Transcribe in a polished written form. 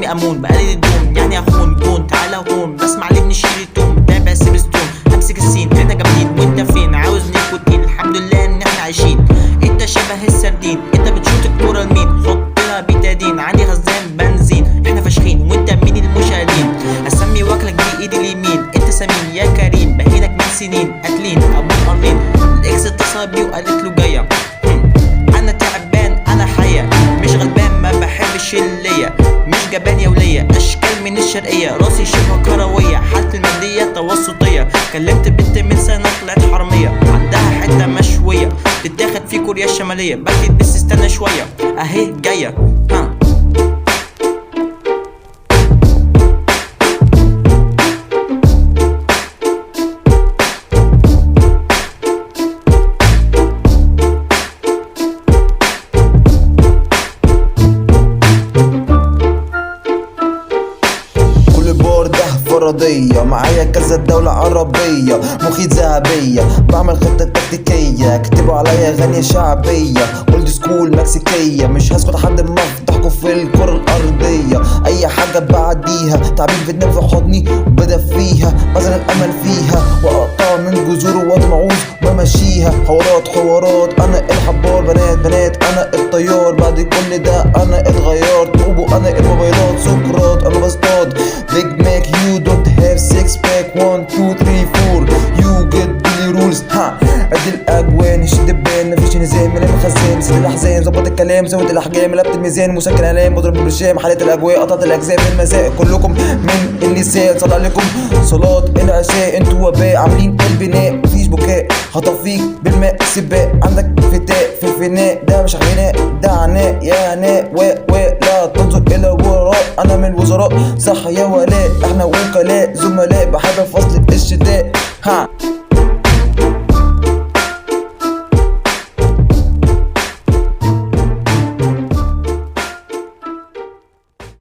اسمي امون بقلل الدوم يعني اخون جون تعالى هون بسمع ليه بنشيل التوم بتابع سيبستون امسك السين احنا جامدين وانت فين عاوز نيكوتين الحمد لله ان احنا عايشين انت شبه السردين انت بتشوط الكوره لمين حط لها بيتادين عندي خزان بنزين احنا فاشخين وانت مين المشاهدين اسمي واكلك بايدي اليمين انت سمين يا كريم بهينك من سنين قاتلين ابو قرنين الاكس اتصل بيه وقالت له جايه انا تعبان انا حيا مش غلبان ما بحبش الليا مش جبان يا وليا اشكال من الشرقيه راسي شبه كرويه حالتي الماديه توسطيه كلمت بنت من سنه طلعت حراميه عندها حته مشويه تتاخد في كوريا الشماليه بكت بس استنى شويه اهي جايه ها فرضية معايا كذا دولة عربية مخيط ذهبية بعمل خطة تكتيكية كتبوا عليا غنية شعبية اولد سكول مكسيكية مش هسكت لحد ما افتحكوا في الكرة الأرضية أي حاجة بعديها تعبير في دماغي في حضني بدفيها مثلا الأمل فيها وأقطع من جذور واد معوز ومشيها حوارات أنا الحبار بنات أنا الطيار بعد كل ده أنا اتغيرت طوبو أنا الموبايلات سكرات أنا بصطاد بيج ماك you don't have six pack 1 2 3 4 you get billy rules ها عد الاجوان هشد الدبان مفيش نظام من الخزان سيد الاحزان ظبط الكلام زود الاحجام قلبت الميزان مسكن الام بضرب بالبرشام حليت الاجواء قطعت الاجزاء في المساء كلكم من اللسان صلى عليكم صلاة العشاء انتوا وباء عاملين البناء مفيش بكاء هطفيك بالماء سباق عندك فتاء في الفناء ده مش غناء ده عناء يا عناء لا تنظر الى وراء انا من الوزراء صح يا ولاء احنا وكلاء زملاء بحب فصل الشتاء ها